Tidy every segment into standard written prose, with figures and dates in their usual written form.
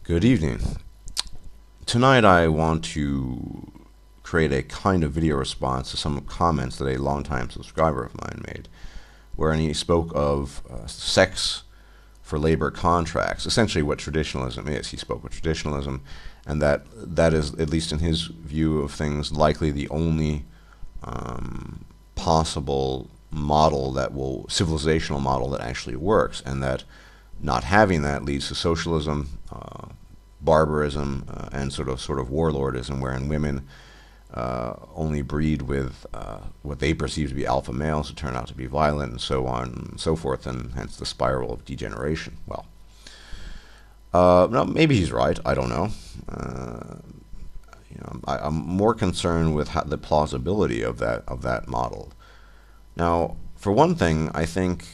Good evening. Tonight I want to create a kind of video response to some comments that a longtime subscriber of mine made, wherein he spoke of sex for labor contracts, essentially what traditionalism is. He spoke of traditionalism, and that is, at least in his view of things, likely the only possible model civilizational model that actually works, and that not having that leads to socialism, barbarism, and sort of warlordism, wherein women only breed with what they perceive to be alpha males who turn out to be violent, and so on and so forth, and hence the spiral of degeneration. Well, no, maybe he's right. I don't know. I'm more concerned with the plausibility of that model. Now, for one thing, I think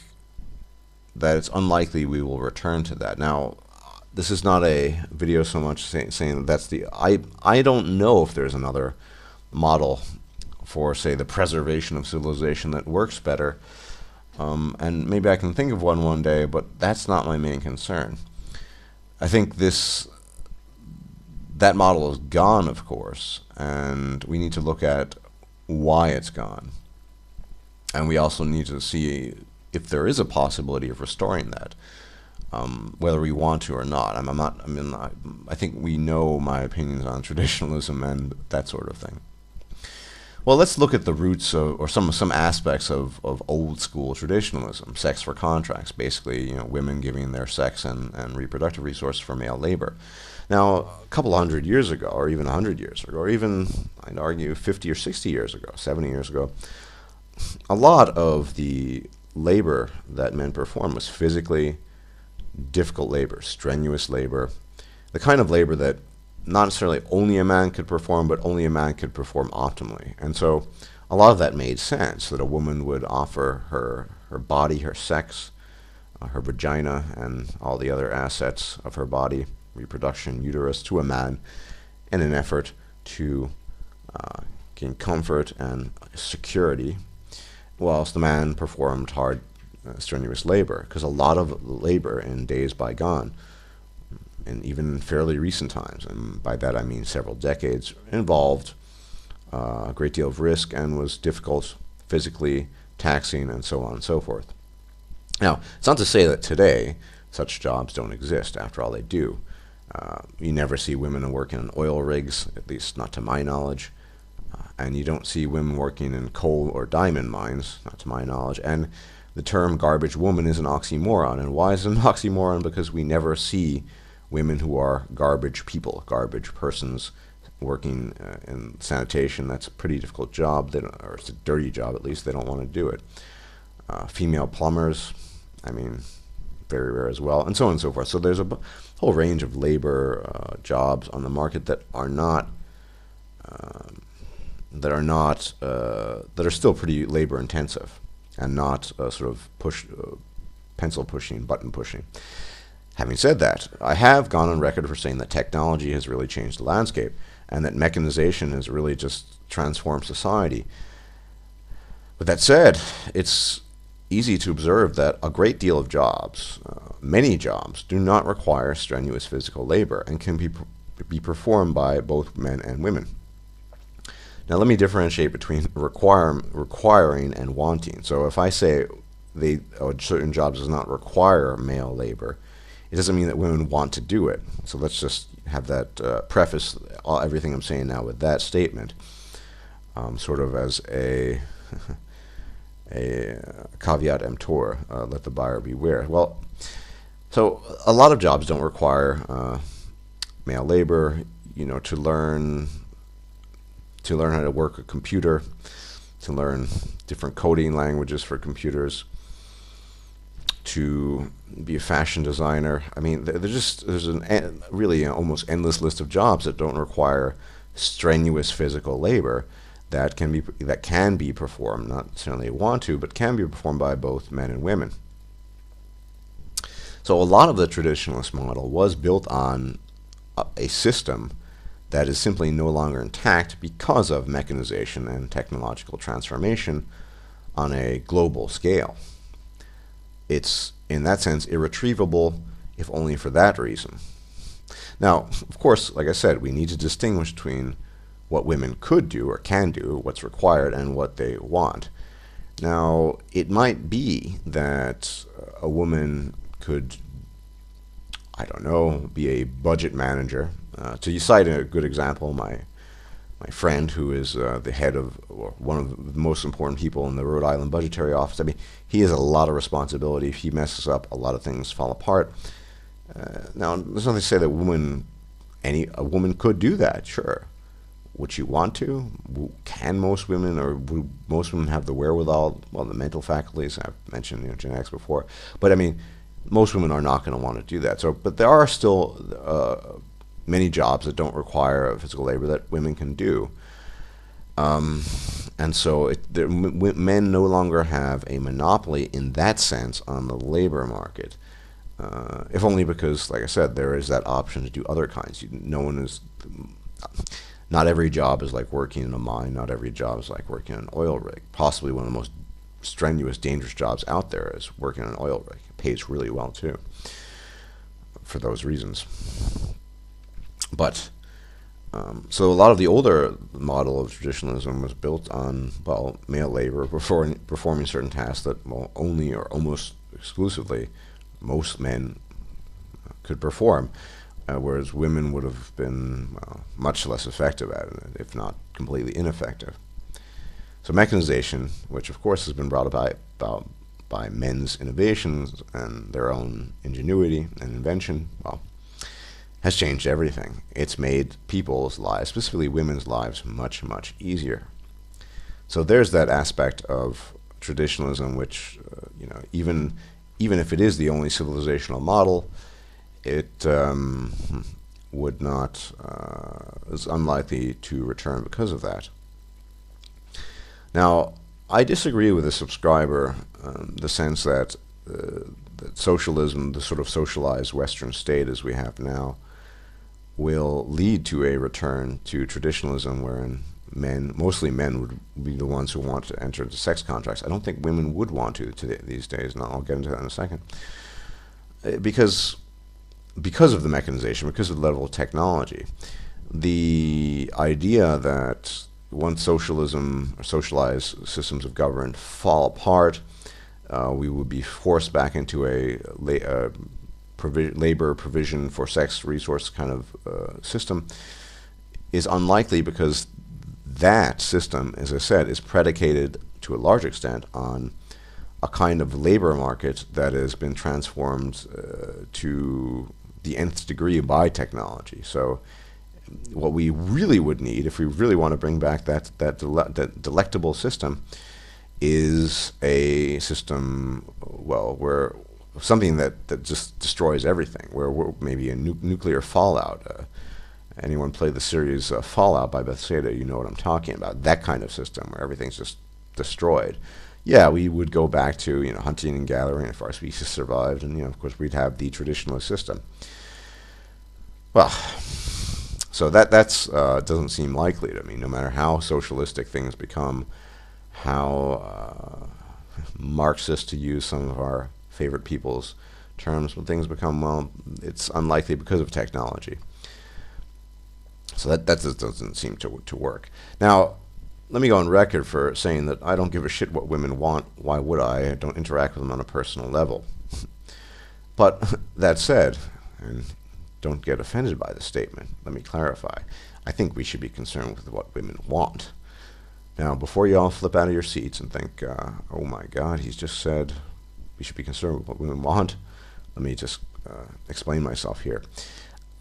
that it's unlikely we will return to that. Now, this is not a video so much saying that that's the... I don't know if there's another model for, say, the preservation of civilization that works better. And maybe I can think of one day, but that's not my main concern. I think that model is gone, of course, and we need to look at why it's gone. And we also need to see if there is a possibility of restoring that, whether we want to or not. I think we know my opinions on traditionalism and that sort of thing. Well, let's look at the roots or some aspects of old school traditionalism. Sex for contracts, basically, women giving their sex and reproductive resources for male labor. Now, a couple hundred years ago, or even 100 years ago, or even, I'd argue, 50 or 60 years ago, 70 years ago, a lot of the labor that men performed was physically difficult labor, strenuous labor, the kind of labor that not necessarily only a man could perform, but only a man could perform optimally. And so a lot of that made sense, that a woman would offer her body, her sex, her vagina, and all the other assets of her body, reproduction, uterus, to a man in an effort to gain comfort and security, whilst the man performed hard, strenuous labor. Because a lot of labor in days bygone, and even in fairly recent times, and by that I mean several decades, involved a great deal of risk and was difficult, physically taxing, and so on and so forth. Now, it's not to say that today such jobs don't exist. After all, they do. You never see women working in oil rigs, at least not to my knowledge. And you don't see women working in coal or diamond mines, not to my knowledge. And the term garbage woman is an oxymoron. And why is it an oxymoron? Because we never see women who are garbage people, garbage persons working in sanitation. That's a pretty difficult job, or it's a dirty job at least. They don't want to do it. Female plumbers, very rare as well, and so on and so forth. So there's a whole range of labor jobs on the market that are still pretty labor intensive, and not pencil pushing, button pushing. Having said that, I have gone on record for saying that technology has really changed the landscape, and that mechanization has really just transformed society. With that said, it's easy to observe that a great deal of jobs, many jobs, do not require strenuous physical labor and can be performed by both men and women. Now, let me differentiate between requiring and wanting. So if I say certain jobs does not require male labor, it doesn't mean that women want to do it. So let's just have that preface everything I'm saying now with that statement, sort of as a caveat emptor, let the buyer beware. Well, so a lot of jobs don't require male labor, to learn how to work a computer, to learn different coding languages for computers, to be a fashion designer. There's really almost endless list of jobs that don't require strenuous physical labor that can be performed, not necessarily want to, but can be performed by both men and women. So a lot of the traditionalist model was built on a system that is simply no longer intact because of mechanization and technological transformation on a global scale. It's, in that sense, irretrievable, if only for that reason. Now, of course, like I said, we need to distinguish between what women could do or can do, what's required, and what they want. Now, it might be that a woman could, I don't know, be a budget manager. To cite a good example, my friend, who is the head of, or one of the most important people in the Rhode Island Budgetary Office, I mean, he has a lot of responsibility. If he messes up, a lot of things fall apart. Now, there's nothing to say that a woman could do that, sure. Would she want to? Can most women, or would most women have the wherewithal? Well, the mental faculties, I've mentioned genetics before. But I mean, most women are not going to want to do that. So, but there are still many jobs that don't require physical labor that women can do. And so men no longer have a monopoly in that sense on the labor market. If only because, like I said, there is that option to do other kinds. Not every job is like working in a mine. Not every job is like working on an oil rig. Possibly one of the most strenuous, dangerous jobs out there is working on an oil rig. It pays really well, too, for those reasons. But, so a lot of the older model of traditionalism was built on, well, male labor performing certain tasks that, well, only or almost exclusively most men could perform, whereas women would have been much less effective at it, if not completely ineffective. So mechanization, which of course has been brought about by men's innovations and their own ingenuity and invention, well, has changed everything. It's made people's lives, specifically women's lives, much, much easier. So there's that aspect of traditionalism, which, even if it is the only civilizational model, it would not, is unlikely to return because of that. Now, I disagree with a subscriber, the sense that socialism, the sort of socialized Western state as we have now, will lead to a return to traditionalism wherein mostly men would be the ones who want to enter into sex contracts. I don't think women would want to these days, and I'll get into that in a second. Because of the mechanization, because of the level of technology, the idea that once socialism or socialized systems of government fall apart, we would be forced back into a labor provision for sex resource kind of system is unlikely, because that system, as I said, is predicated to a large extent on a kind of labor market that has been transformed to the nth degree by technology. So what we really would need, if we really want to bring back that delectable system, is a system, well, where something that just destroys everything, where we're maybe a nuclear fallout. Anyone play the series Fallout by Bethesda, you know what I'm talking about. That kind of system where everything's just destroyed. Yeah, we would go back to hunting and gathering if our species survived, and of course we'd have the traditionalist system. Well, so that's doesn't seem likely to me. No matter how socialistic things become, how Marxist, to use some of our favorite people's terms, when things become, well, it's unlikely because of technology. So that just doesn't seem to work. Now, let me go on record for saying that I don't give a shit what women want. Why would I? I don't interact with them on a personal level. But that said, and don't get offended by the statement, let me clarify. I think we should be concerned with what women want. Now, before you all flip out of your seats and think, oh my God, he's just said we should be concerned with what women want, let me just explain myself here.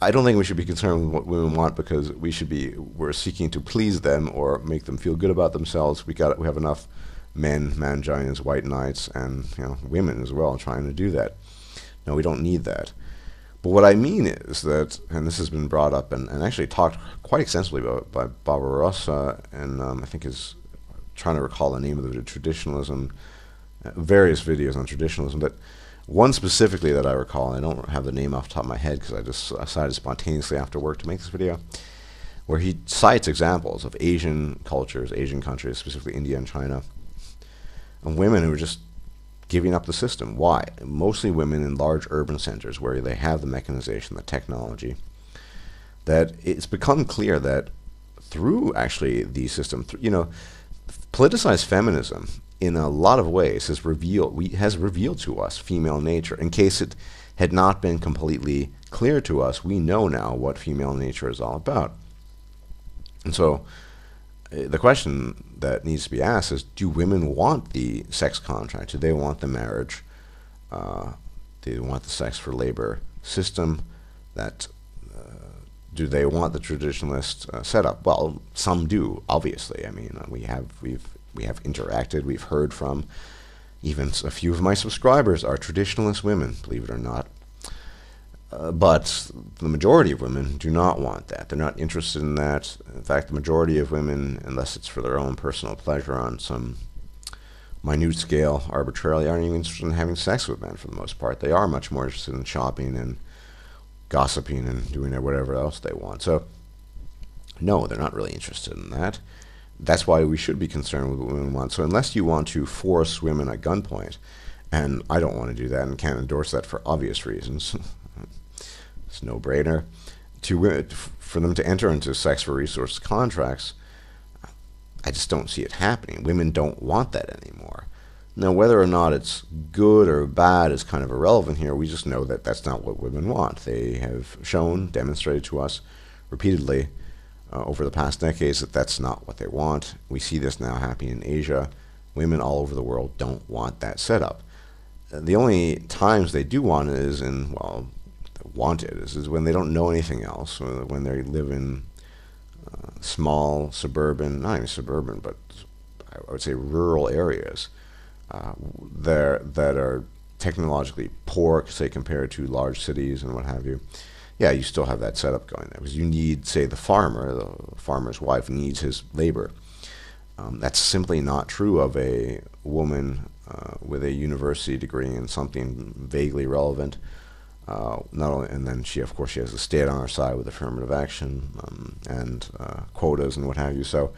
I don't think we should be concerned with what women want because we're seeking to please them or make them feel good about themselves. We have enough men, mangines, white knights, and women as well trying to do that. No, we don't need that. But what I mean is that, and this has been brought up and actually talked quite extensively about by Barbarossa, and I think is trying to recall the name of the traditionalism, various videos on traditionalism, but one specifically that I recall, and I don't have the name off the top of my head because I just decided spontaneously after work to make this video, where he cites examples of Asian cultures, Asian countries, specifically India and China, and women who are just giving up the system. Why? Mostly women in large urban centers where they have the mechanization, the technology, that it's become clear that through actually the system, politicized feminism in a lot of ways has revealed to us female nature. In case it had not been completely clear to us, we know now what female nature is all about. And so the question that needs to be asked is, do women want the sex contract? Do they want the marriage? Do they want the sex for labor system? Do they want the traditionalist setup? Well, some do, obviously. I mean, we have interacted, we've heard from even a few of my subscribers are traditionalist women, believe it or not. But the majority of women do not want that. They're not interested in that. In fact, the majority of women, unless it's for their own personal pleasure on some minute scale arbitrarily, aren't even interested in having sex with men for the most part. They are much more interested in shopping and gossiping and doing whatever else they want. So, no, they're not really interested in that. That's why we should be concerned with what women want. So unless you want to force women at gunpoint, and I don't want to do that and can't endorse that for obvious reasons, it's a no-brainer, for them to enter into sex for resource contracts, I just don't see it happening. Women don't want that anymore. Now, whether or not it's good or bad is kind of irrelevant here. We just know that that's not what women want. They have demonstrated to us repeatedly over the past decades that that's not what they want. We see this now happening in Asia. Women all over the world don't want that setup. The only times they do want it is is when they don't know anything else, when they live in small suburban, not even suburban, but I would say rural areas that are technologically poor, say, compared to large cities and what have you. Yeah, you still have that setup going there because you need, say, the farmer's wife needs his labor. That's simply not true of a woman with a university degree in something vaguely relevant. Not only, and then she has the state on her side with affirmative action and quotas and what have you. So,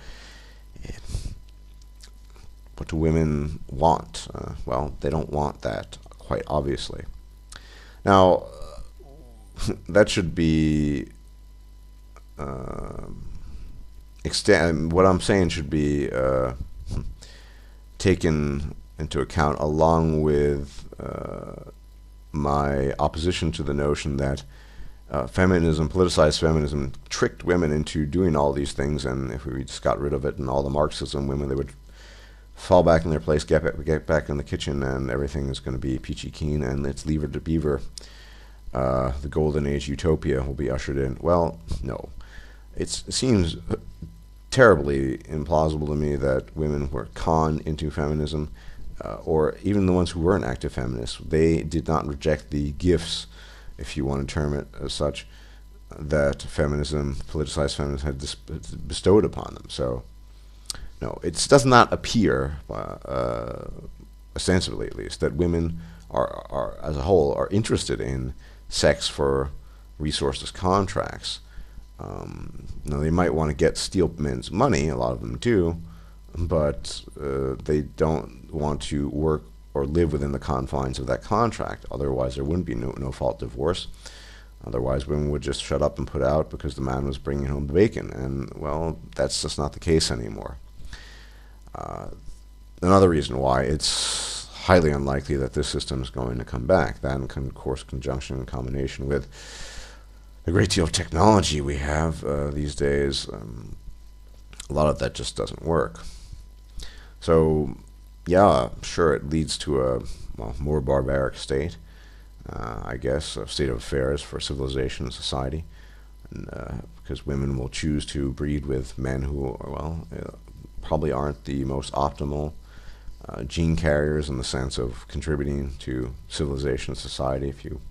what do women want? Well, they don't want that, quite obviously. Now, that should be what I'm saying should be taken into account along with my opposition to the notion that politicized feminism, tricked women into doing all these things, and if we just got rid of it and all the Marxism, women, they would fall back in their place, get back in the kitchen, and everything is going to be peachy keen, and it's lever to beaver. The golden age utopia will be ushered in. Well, no. It seems terribly implausible to me that women were conned into feminism, or even the ones who weren't active feminists. They did not reject the gifts, if you want to term it as such, that politicized feminism, had bestowed upon them. So, no, it does not appear, ostensibly at least, that women are as a whole are interested in sex for resources contracts. Now, they might want to steal men's money, a lot of them do, but they don't want to work or live within the confines of that contract. Otherwise, there wouldn't be no-fault divorce. Otherwise, women would just shut up and put out because the man was bringing home the bacon. And, well, that's just not the case anymore. Another reason why it's highly unlikely that this system is going to come back, that in course conjunction and combination with a great deal of technology we have these days, a lot of that just doesn't work. So, yeah, sure, it leads to a more barbaric state, I guess, a state of affairs for civilization and society, and, because women will choose to breed with men who, probably aren't the most optimal gene carriers in the sense of contributing to civilization and society, if you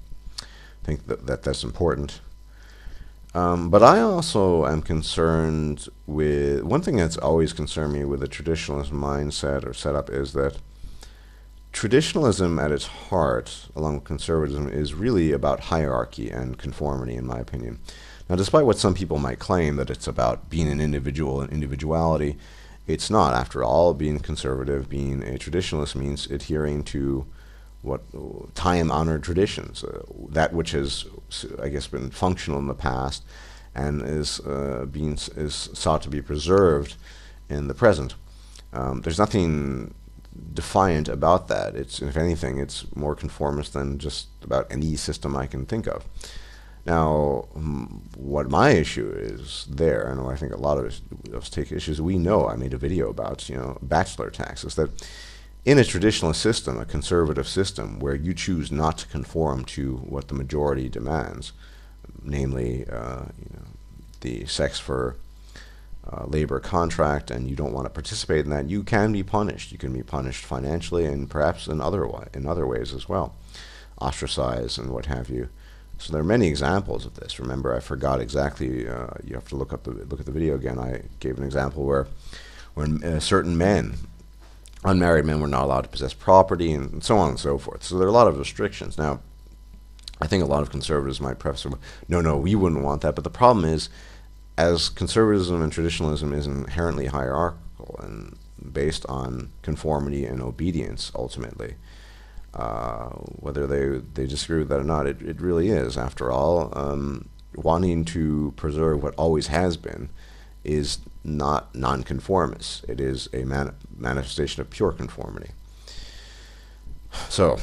think that's important. But I also am concerned with, one thing that's always concerned me with the traditionalist mindset or setup is that traditionalism at its heart, along with conservatism, is really about hierarchy and conformity, in my opinion. Now, despite what some people might claim, that it's about being an individual and individuality, it's not. After all, being conservative, being a traditionalist means adhering to what time-honored traditions, that which has, I guess, been functional in the past, and is sought to be preserved in the present. There's nothing defiant about that. It's, if anything, it's more conformist than just about any system I can think of. Now, what my issue is there, and I think a lot of us take issues, we know, I made a video about, bachelor taxes, that in a traditionalist system, a conservative system, where you choose not to conform to what the majority demands, namely, the sex for labor contract, and you don't want to participate in that, you can be punished. You can be punished financially and perhaps in other ways as well, ostracized and what have you. So there are many examples of this. Remember, I forgot exactly. You have to look at the video again. I gave an example where when certain men, unmarried men, were not allowed to possess property, and so on and so forth. So there are a lot of restrictions. Now, I think a lot of conservatives might preface, no, we wouldn't want that. But the problem is, as conservatism and traditionalism is inherently hierarchical and based on conformity and obedience, ultimately, whether they disagree with that or not, it really is, after all, wanting to preserve what always has been is not nonconformist. It is a manifestation of pure conformity. So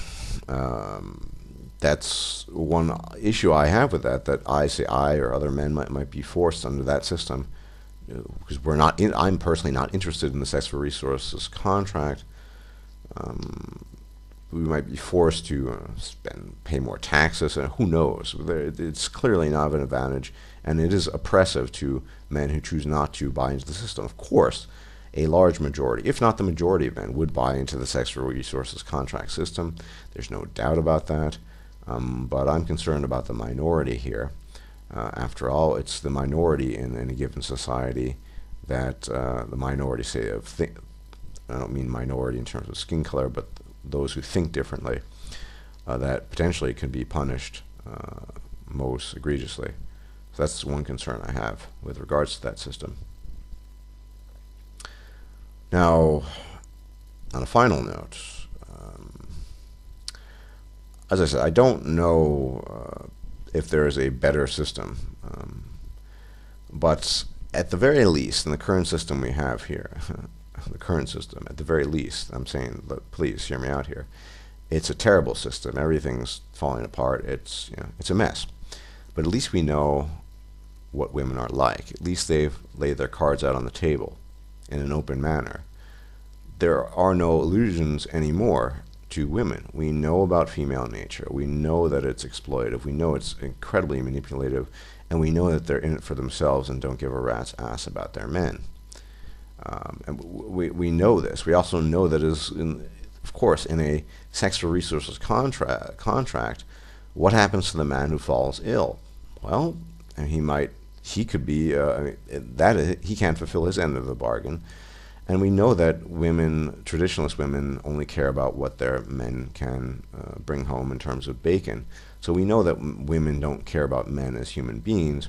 that's one issue I have with that I or other men might be forced under that system, because I'm personally not interested in the sex for resources contract. We might be forced to pay more taxes, and who knows? It's clearly not an advantage, and it is oppressive to men who choose not to buy into the system. Of course, a large majority, if not the majority of men, would buy into the sex for resources contract system. There's no doubt about that. But I'm concerned about the minority here. After all, it's the minority in any given society that the minority, say, I don't mean minority in terms of skin color, but those who think differently, that potentially can be punished most egregiously. So that's one concern I have with regards to that system. Now, on a final note, as I said, I don't know if there is a better system, but at the very least, in the current system we have here, the current system, at the very least, I'm saying, please hear me out here, it's a terrible system. Everything's falling apart. It's a mess. But at least we know what women are like. At least they've laid their cards out on the table in an open manner. There are no illusions anymore to women. We know about female nature. We know that it's exploitative. We know it's incredibly manipulative, and we know that they're in it for themselves and don't give a rat's ass about their men. And we know this. We also know that, of course, in a sex for resources contract, what happens to the man who falls ill? Well, he could be he can't fulfill his end of the bargain. And we know that traditionalist women, only care about what their men can bring home in terms of bacon. So we know that women don't care about men as human beings.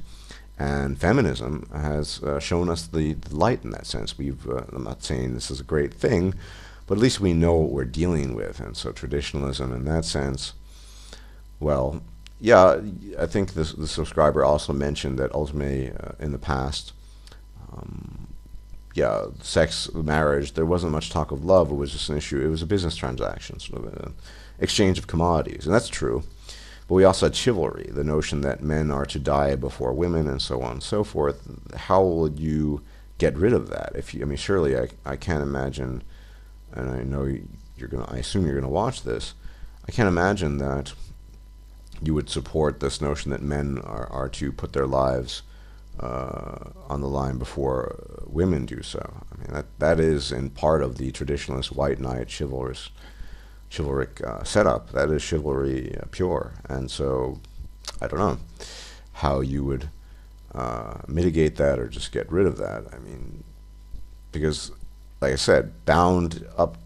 And feminism has shown us the light in that sense. I'm not saying this is a great thing, but at least we know what we're dealing with. And so traditionalism in that sense, well, yeah, I think the subscriber also mentioned that ultimately in the past, sex, marriage, there wasn't much talk of love. It was just an issue. It was a business transaction, sort of an exchange of commodities. And that's true. But we also had chivalry, the notion that men are to die before women and so on and so forth. How would you get rid of that? Surely I can't imagine, and I know I assume you're going to watch this, I can't imagine that you would support this notion that men are to put their lives on the line before women do so. I mean, that is in part of the traditionalist white knight chivalric setup. That is chivalry pure. And so I don't know how you would mitigate that or just get rid of that. I mean, because, like I said, bound up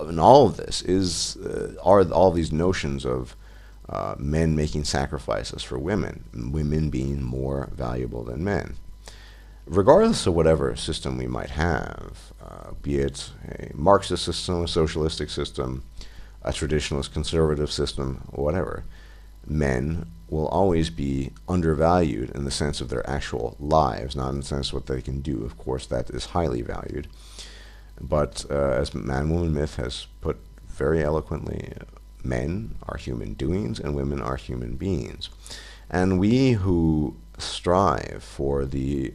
in all of this are all these notions of men making sacrifices for women being more valuable than men. Regardless of whatever system we might have, be it a Marxist system, a socialistic system, a traditionalist conservative system, whatever, men will always be undervalued in the sense of their actual lives, not in the sense of what they can do. Of course, that is highly valued. But as Man-Woman Myth has put very eloquently, men are human doings and women are human beings. And we who strive for the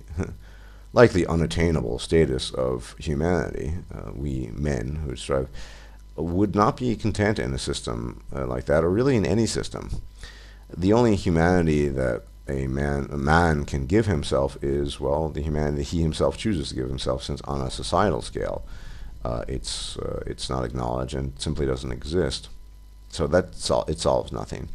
likely unattainable status of humanity, we men who strive, would not be content in a system like that, or really in any system. The only humanity that a man can give himself is, well, the humanity he himself chooses to give himself, since on a societal scale, it's not acknowledged and simply doesn't exist. So it solves nothing.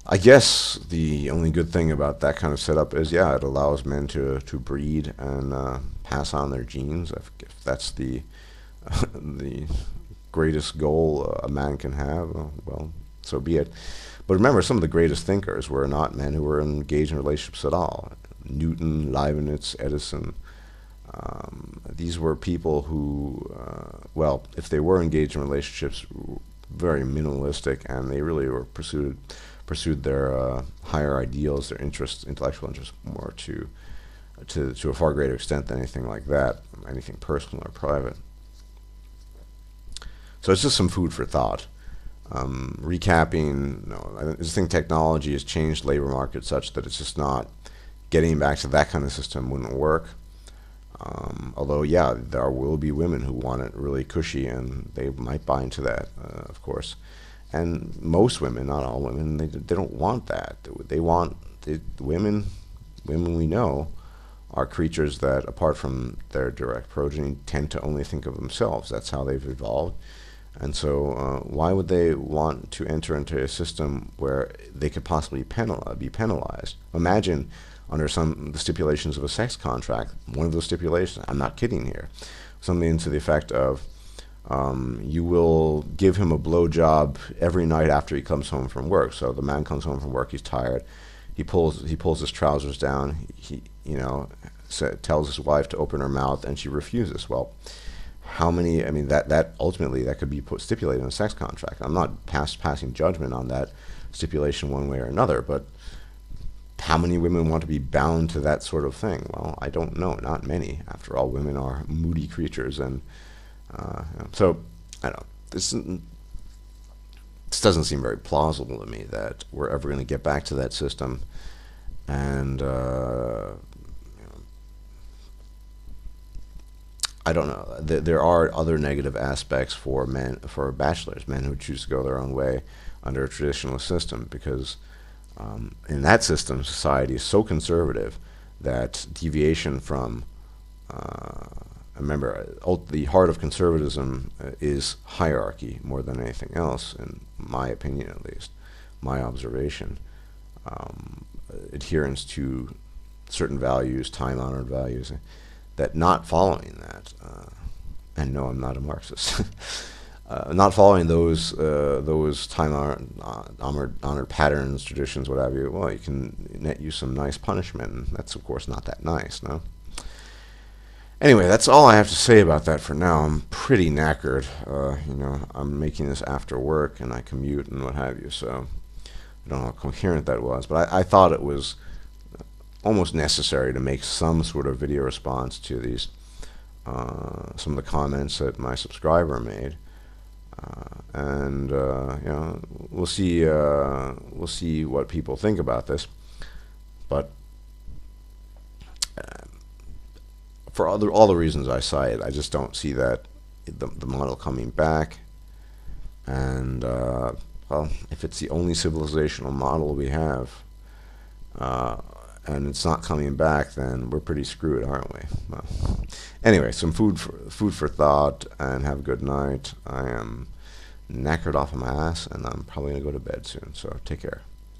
I guess the only good thing about that kind of setup is, yeah, it allows men to breed and pass on their genes. If that's the the greatest goal a man can have, well, so be it. But remember, some of the greatest thinkers were not men who were engaged in relationships at all. Newton, Leibniz, Edison. These were people who, well, if they were engaged in relationships, very minimalistic, and they really were pursued their higher ideals, their interests, intellectual interests, more to a far greater extent than anything like that, anything personal or private. So it's just some food for thought. Recapping, no, I just think technology has changed labor market such that it's just not getting back to that kind of system wouldn't work. Although, yeah, there will be women who want it really cushy, and they might buy into that, of course. And most women, not all women, they don't want that. Women we know are creatures that, apart from their direct progeny, tend to only think of themselves. That's how they've evolved. And so why would they want to enter into a system where they could possibly be penalized? Imagine, under the stipulations of a sex contract, one of those stipulations, I'm not kidding here, something to the effect of, you will give him a blowjob every night after he comes home from work. So the man comes home from work, he's tired, he pulls his trousers down, he tells his wife to open her mouth, and she refuses. Well, how many? I mean, that ultimately that could be stipulated in a sex contract. I'm not passing judgment on that stipulation one way or another, but how many women want to be bound to that sort of thing? Well, I don't know. Not many. After all, women are moody creatures, and so I don't know. This doesn't seem very plausible to me that we're ever going to get back to that system, and I don't know. There are other negative aspects for bachelors, men who choose to go their own way under a traditionalist system, because in that system, society is so conservative that deviation from, remember, the heart of conservatism is hierarchy more than anything else, in my opinion at least, my observation. Adherence to certain values, time-honored values, that not following that, and no, I'm not a Marxist, not following those time-honored patterns, traditions, what have you, well, you can net you some nice punishment, and that's, of course, not that nice, no? Anyway, that's all I have to say about that for now. I'm pretty knackered. I'm making this after work, and I commute and what have you, so I don't know how coherent that was, but I thought it was almost necessary to make some sort of video response to these some of the comments that my subscriber made, and we'll see what people think about this. But for all the reasons I cited, I just don't see that the model coming back. And well, if it's the only civilizational model we have, and it's not coming back, then we're pretty screwed, aren't we? Well, anyway, some food for thought, and have a good night. I am knackered off of my ass, and I'm probably going to go to bed soon, so take care.